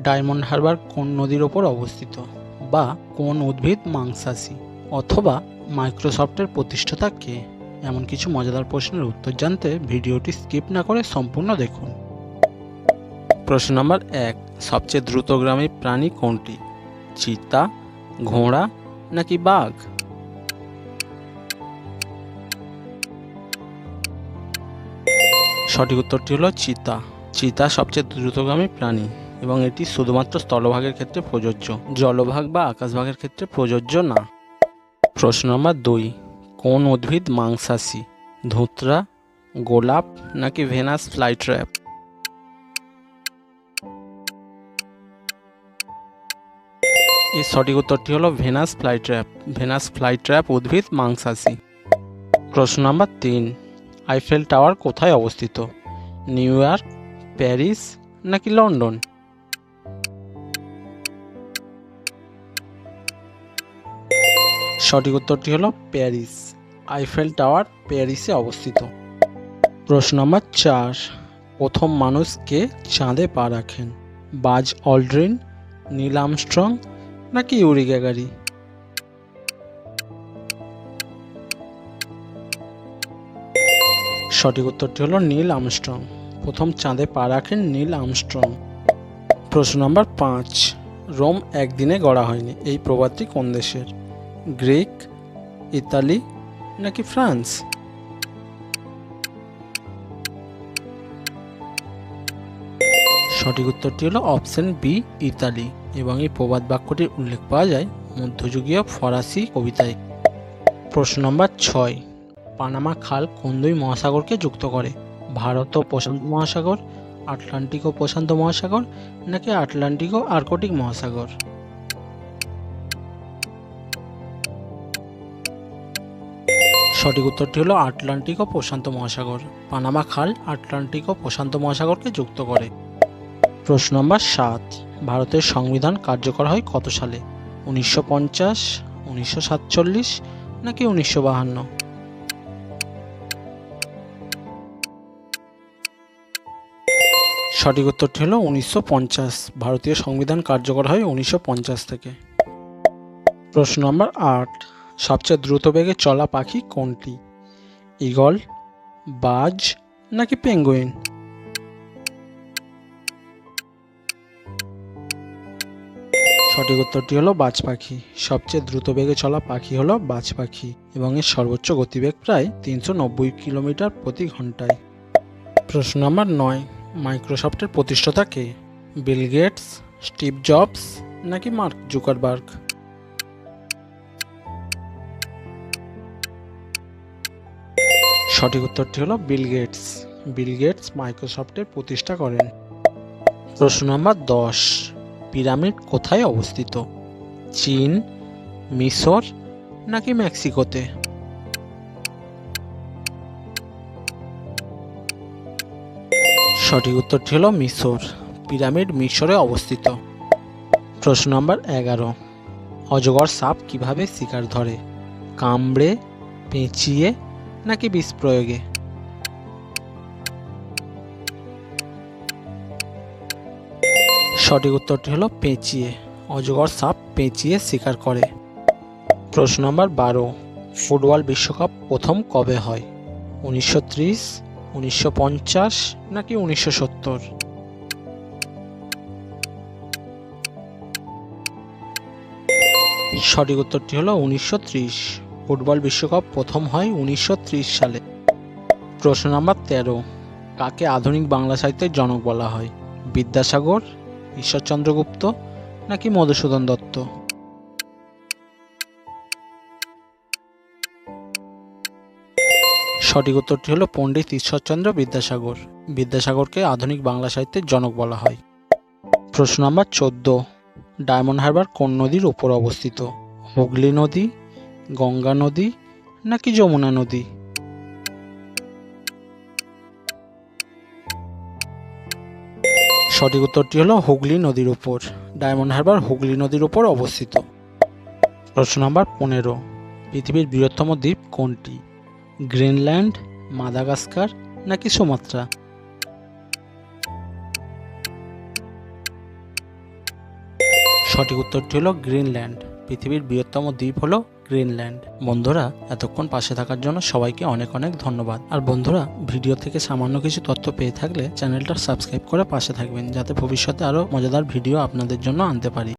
Diamond Harbour কোন নদীর ওপর অবস্থিত, বা কোন উদ্ভিদ মাংসাশী, অথবা মাইক্রোসফটের প্রতিষ্ঠাতা কে? এমন কিছু মজাদার প্রশ্নের উত্তর জানতে ভিডিওটি স্কিপ না করে সম্পূর্ণ দেখুন। প্রশ্ন নম্বর 1, সবচেয়ে দ্রুতগামী প্রাণী কোনটি? চিতা, ঘোড়া নাকি বাঘ? সঠিক উত্তরটি হলো চিতা। চিতা সবচেয়ে দ্রুতগামী প্রাণী এবং এটি শুধুমাত্র স্থলভাগের ক্ষেত্রে প্রযোজ্য, জলভাগ বা আকাশভাগের ক্ষেত্রে প্রযোজ্য না। প্রশ্ন নম্বর 2, কোন উদ্ভিদ মাংসাশী? ধুতরা, গোলাপ নাকি ভেনাস ফ্লাইট্র্যাপ? এর সঠিক উত্তরটি হলো ভেনাস ফ্লাইট্র্যাপ। ভেনাস ফ্লাইট্র্যাপ উদ্ভিদ মাংসাশী। প্রশ্ন নম্বর 3, আইফেল টাওয়ার কোথায় অবস্থিত? নিউ ইয়র্ক, প্যারিস নাকি লন্ডন? সঠিক উত্তরটি হলো প্যারিস। আইফেল টাওয়ার প্যারিসে অবস্থিত। প্রশ্ন নম্বর 4, প্রথম মানুষ কে চাঁদে পা রাখেন? বাজ অল্ড্রিন, নীল আর্মস্ট্রং নাকি ইউরি গ্যাগারি? সঠিক উত্তরটি হলো নীল আর্মস্ট্রং। প্রথম চাঁদে পা রাখেন নীল আর্মস্ট্রং। প্রশ্ন নম্বর 5, রোম একদিনে গড়া হয়নি, এই প্রবাদটি কোন দেশের? গ্রিক, ইতালি নাকি ফ্রান্স? সঠিক উত্তরটি হলো অপশন বি, ইতালি, এবং এই প্রবাদ বাক্যটির উল্লেখ পাওয়া যায় মধ্যযুগীয় ফরাসি কবিতায়। প্রশ্ন নম্বর 6, পানামা খাল কোন দুই মহাসাগরকে যুক্ত করে? ভারত ও প্রশান্ত মহাসাগর, আটলান্টিক ও প্রশান্ত মহাসাগর নাকি আটলান্টিক ও আর্কটিক মহাসাগর? সঠিক উত্তরটি হলো আটলান্টিক ও প্রশান্ত মহাসাগর। পানামা খাল আটলান্টিক ও প্রশান্ত মহাসাগরকে যুক্ত করে। প্রশ্ন নম্বর 7, ভারতের সংবিধান কার্যকর হয় কত সালে? 1950, 1947 নাকি 1952? সঠিক উত্তরটি হলো 1950। ভারতীয় সংবিধান কার্যকর হয় 1950 থেকে। প্রশ্ন নম্বর 8, সবচেয়ে দ্রুত বেগে চলা পাখি কোনটি? ঈগল, বাজ নাকি পেঙ্গুইন? সঠিক উত্তরটি হলো বাজ পাখি। সবচেয়ে দ্রুত বেগে চলা পাখি হলো বাজ পাখি এবং এর সর্বোচ্চ গতিবেগ প্রায় 390 কিলোমিটার প্রতি ঘন্টায়। প্রশ্ন নম্বর 9, মাইক্রোসফটের প্রতিষ্ঠাতা কে? বিল গেটস, স্টিভ জবস নাকি মার্ক জুকারবার্গ? সঠিক উত্তরটি হলো বিল গেটস। বিল গেটস মাইক্রোসফটের প্রতিষ্ঠা করেন। প্রশ্ন নম্বর 10, পিরামিড কোথায় অবস্থিত? চীন, মিশর নাকি মেক্সিকোতে? সঠিক উত্তরটি হলো মিশর। পিরামিড মিশরে অবস্থিত। প্রশ্ন নম্বর 11, অজগর সাপ কিভাবে শিকার ধরে? কামড়ে, পেঁচিয়ে নাকি বিষ প্রয়োগে? সঠিক উত্তরটি হলো পেঁচিয়ে। অজগর সাপ পেঁচিয়ে শিকার করে। প্রশ্ন নম্বর 12, ফুটবল বিশ্বকাপ প্রথম কবে হয়? 1930, 1950 নাকি 1970? সঠিক উত্তরটি হলো 1930। ফুটবল বিশ্বকাপ প্রথম হয় 1930 সালে। প্রশ্ন নম্বর 13, কাকে আধুনিক বাংলা সাহিত্যের জনক বলা হয়? বিদ্যাসাগর, ঈশ্বরচন্দ্র গুপ্ত নাকি মধুসূদন দত্ত? সঠিক উত্তরটি হলো পণ্ডিত ঈশ্বরচন্দ্র বিদ্যাসাগর। বিদ্যাসাগরকে আধুনিক বাংলা সাহিত্যের জনক বলা হয়। প্রশ্ন নম্বর 14, ডায়মন্ড হারবার কোন নদীর উপর অবস্থিত? হুগলি নদী, গঙ্গা নদী নাকি যমুনা নদী? সঠিক উত্তরটি হলো হুগলি নদীর উপর। ডায়মন্ড হারবার হুগলি নদীর উপর অবস্থিত। প্রশ্ন নম্বর 15, পৃথিবীর বৃহত্তম দ্বীপ কোনটি? গ্রিনল্যান্ড, মাদাগাস্কার নাকি সুমাত্রা? সঠিক উত্তরটি হলো গ্রিনল্যান্ড। পৃথিবীর বৃহত্তম দ্বীপ হলো গ্রিনল্যান্ড। বন্ধুরা, এতক্ষণ পাশে থাকার জন্য সবাইকে অনেক অনেক ধন্যবাদ। আর বন্ধুরা, ভিডিও থেকে সামান্য কিছু তথ্য পেয়ে থাকলে চ্যানেলটা সাবস্ক্রাইব করে পাশে থাকবেন, যাতে ভবিষ্যতে আরও মজাদার ভিডিও আপনাদের জন্য আনতে পারি।